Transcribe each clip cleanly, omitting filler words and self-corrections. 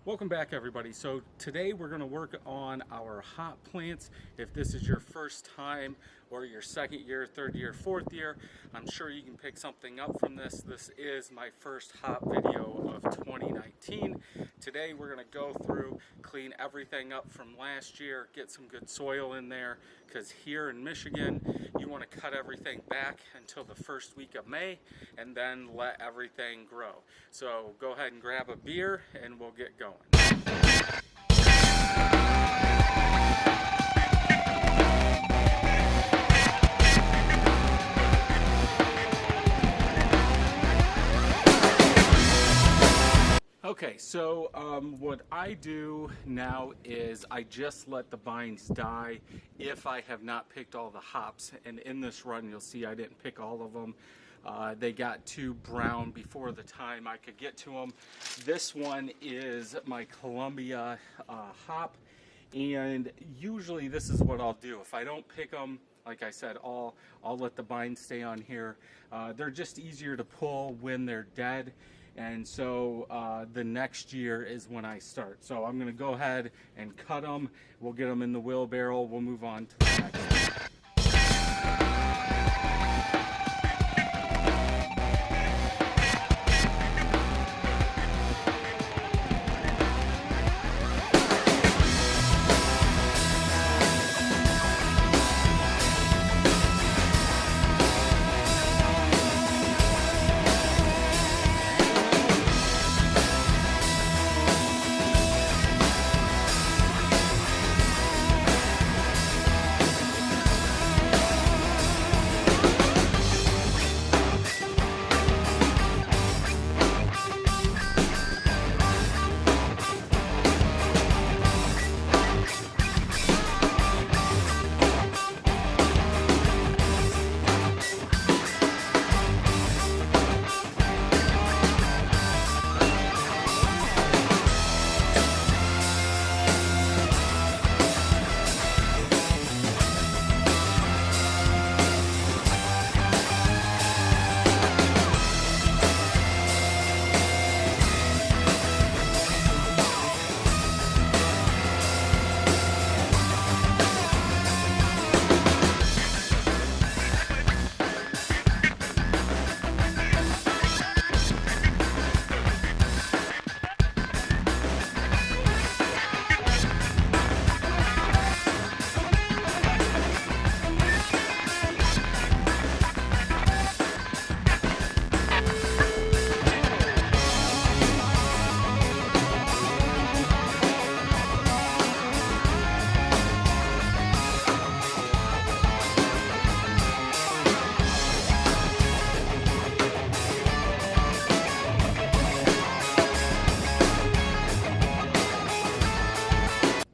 Welcome back, everybody. So today we're going to work on our hop plants. If this is your first time or your second year, third year, fourth year, I'm sure you can pick something up from this. This is my first hop video of 2019. Today we're going to go through, clean everything up from last year, get some good soil in there, because here in Michigan you want to cut everything back until the first week of May and then let everything grow. So go ahead and grab a beer and we'll get going. Okay, so what I do now is I just let the vines die if I have not picked all the hops. And in this run, you'll see I didn't pick all of them. They got too brown before the time I could get to them. This one is my Columbia hop, and usually this is what I'll do. If I don't pick them, like I said, I'll let the vines stay on here. They're just easier to pull when they're dead. And so the next year is when I start. So I'm going to go ahead and cut them. We'll get them in the wheelbarrow. We'll move on to the next one.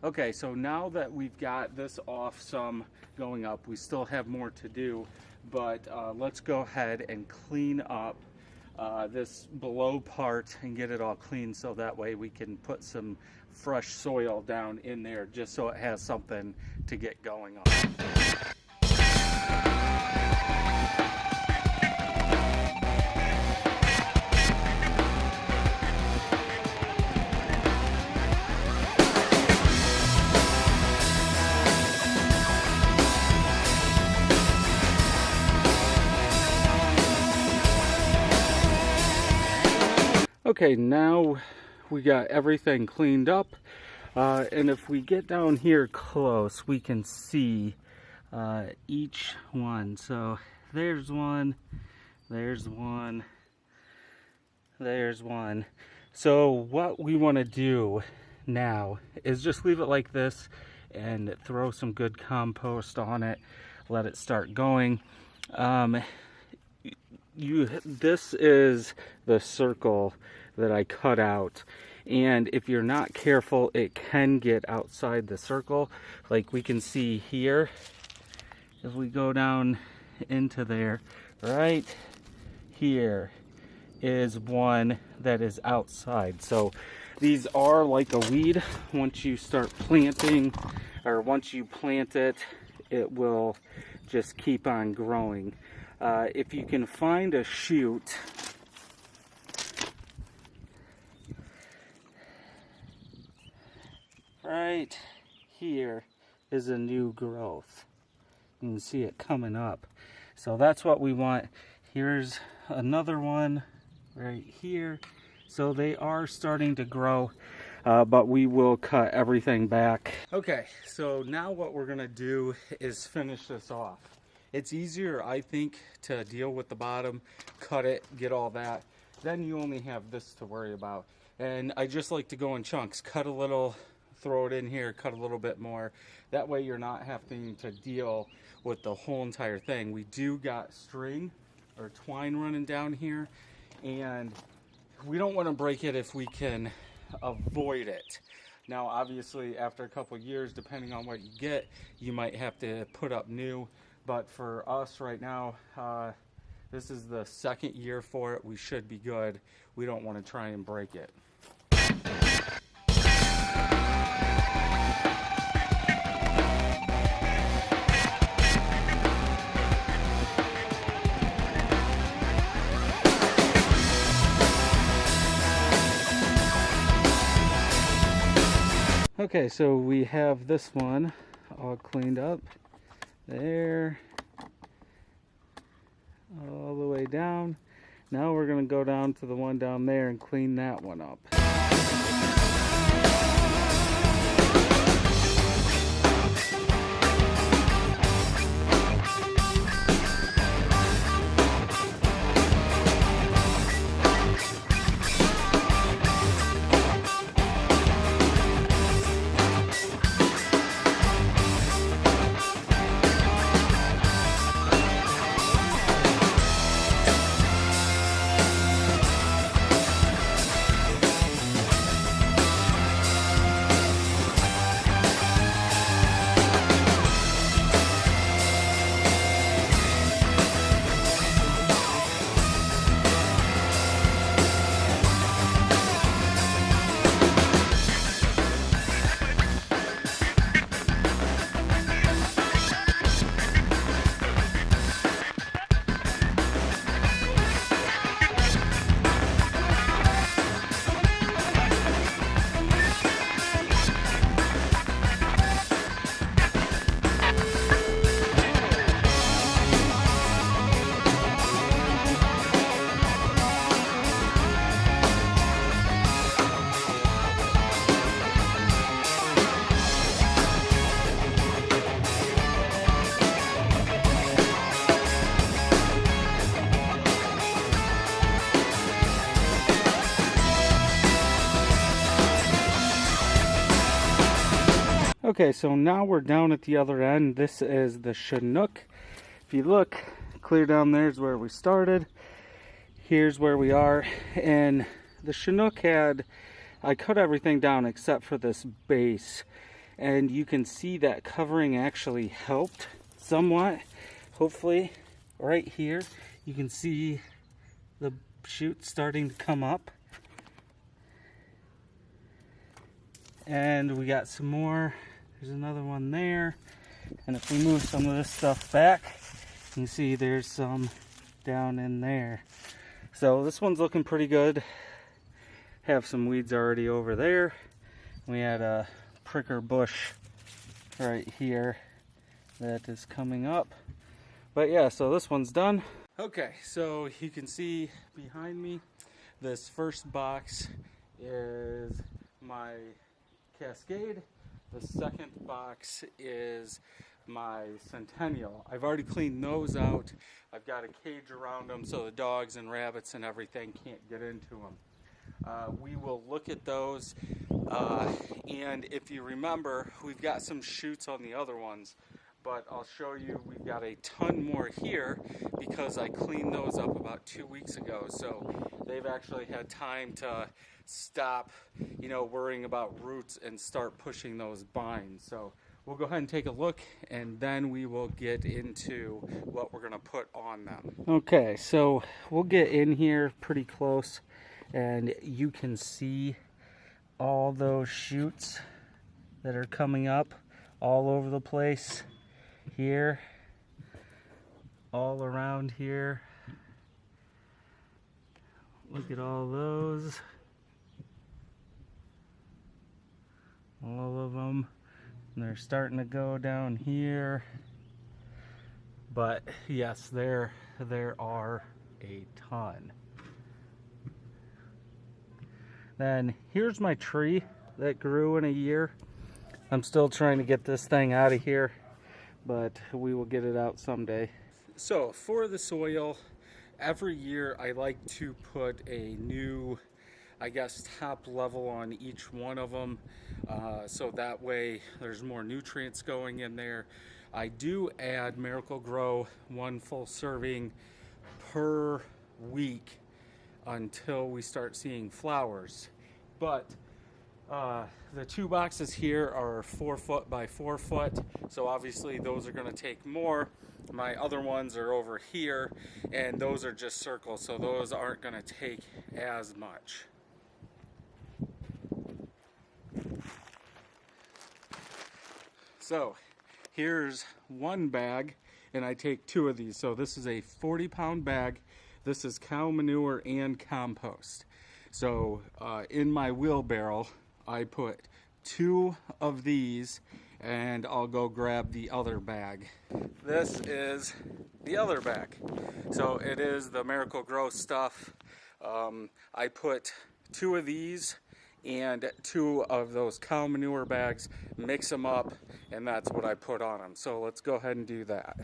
Okay, so now that we've got this off some going up, we still have more to do, but let's go ahead and clean up this below part and get it all clean so that way we can put some fresh soil down in there just so it has something to get going on. Okay, now we got everything cleaned up, and if we get down here close, we can see each one. So there's one, there's one, there's one. So what we want to do now is just leave it like this and throw some good compost on it, let it start going. This is the circle that I cut out, and if you're not careful it can get outside the circle. Like we can see here, if we go down into there, right here is one that is outside. So these are like a weed. Once you start planting, or once you plant it, it will just keep on growing. If you can find a shoot right here is a new growth. You can see it coming up. So that's what we want. Here's another one right here. So they are starting to grow, but we will cut everything back. Okay, so now what we're gonna do is finish this off. It's easier, I think, to deal with the bottom, cut it, get all that. Then you only have this to worry about. And I just like to go in chunks, cut a little, throw it in here, cut a little bit more. That way you're not having to deal with the whole entire thing. We do got string or twine running down here, and we don't want to break it if we can avoid it. Now obviously after a couple years, depending on what you get, you might have to put up new, but for us right now, this is the second year for it. We should be good. We don't want to try and break it. Okay, so we have this one all cleaned up there, all the way down. Now we're going to go down to the one down there and clean that one up. Okay, so now we're down at the other end. This is the Chinook. If you look, clear down there is where we started. Here's where we are. And the Chinook had, I cut everything down except for this base. And you can see that covering actually helped somewhat. Hopefully, right here, you can see the shoot starting to come up. And we got some more. There's another one there. And if we move some of this stuff back, you can see there's some down in there. So this one's looking pretty good. Have some weeds already over there. We had a pricker bush right here that is coming up. But yeah, so this one's done. Okay, so you can see behind me, this first box is my Cascade. The second box is my Centennial. I've already cleaned those out. I've got a cage around them so the dogs and rabbits and everything can't get into them. We will look at those, and if you remember, we've got some shoots on the other ones, but I'll show you we've got a ton more here because I cleaned those up about 2 weeks ago, so they've actually had time to stop, worrying about roots and start pushing those vines. So we'll go ahead and take a look, and then we will get into what we're going to put on them. Okay, so we'll get in here pretty close, and you can see all those shoots that are coming up all over the place here, all around here. Look at all those. All of them. some. And they're starting to go down here. But yes, there are a ton. Then here's my tree that grew in a year. I'm still trying to get this thing out of here, but we will get it out someday. So for the soil, every year I like to put a new, I guess, top level on each one of them, so that way there's more nutrients going in there. I do add Miracle-Gro 1 full serving per week until we start seeing flowers. But the 2 boxes here are 4 foot by 4 foot, so obviously those are going to take more. My other ones are over here, and those are just circles, so those aren't going to take as much. So here's 1 bag, and I take 2 of these. So this is a 40-pound bag. This is cow manure and compost. So in my wheelbarrow, I put 2 of these, and I'll go grab the other bag. This is the other bag. So it is the Miracle-Gro stuff. I put 2 of these and 2 of those cow manure bags, mix them up, and that's what I put on them. So let's go ahead and do that.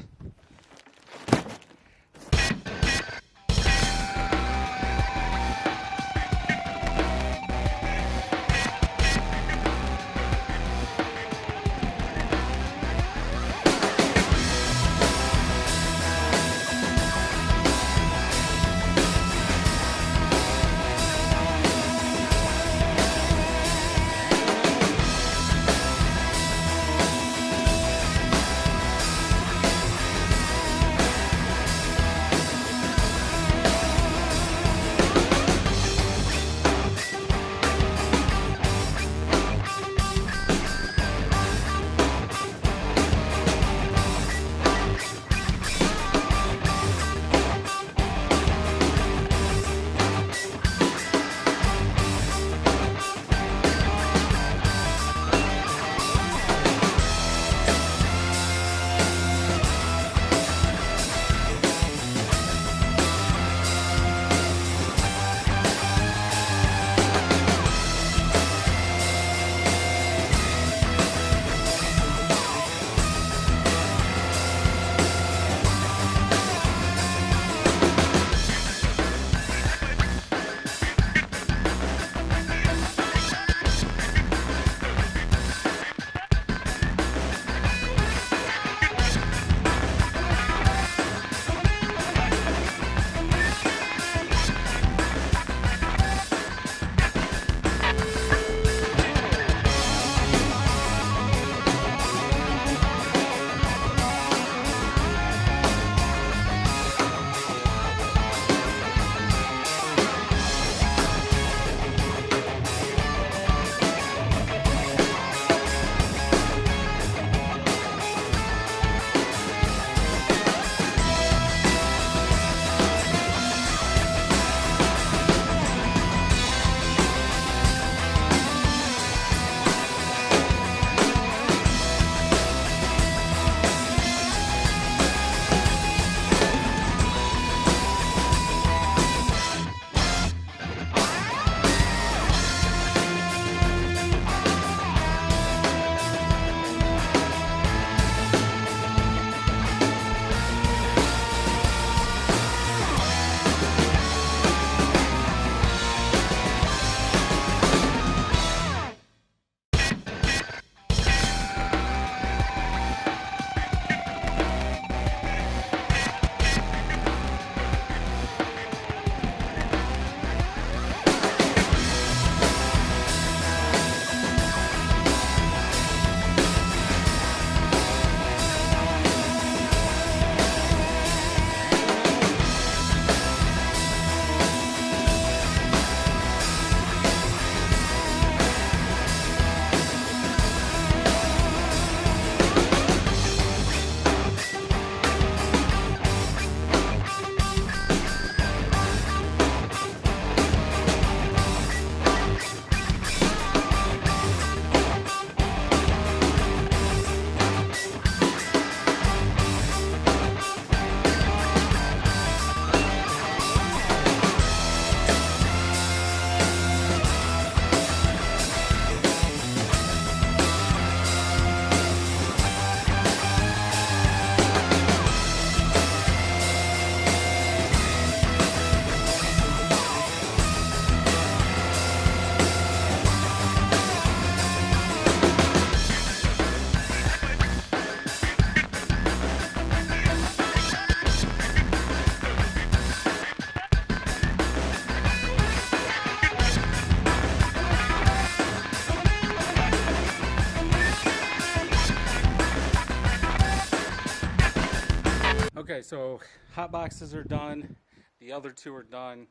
Okay, so hot boxes are done. The other two are done.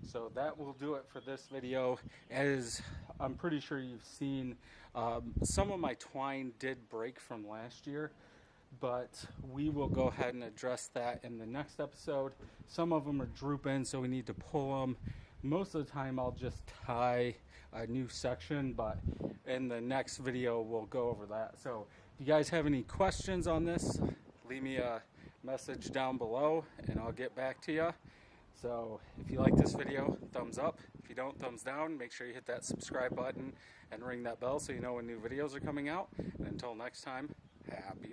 So that will do it for this video. As I'm pretty sure you've seen, some of my twine did break from last year, but we will go ahead and address that in the next episode. Some of them are drooping, so we need to pull them. Most of the time I'll just tie a new section, but in the next video we'll go over that. So if you guys have any questions on this, leave me a message down below and I'll get back to you. So if you like this video, thumbs up. If you don't, thumbs down. Make sure you hit that subscribe button and ring that bell so you know when new videos are coming out. And until next time, happy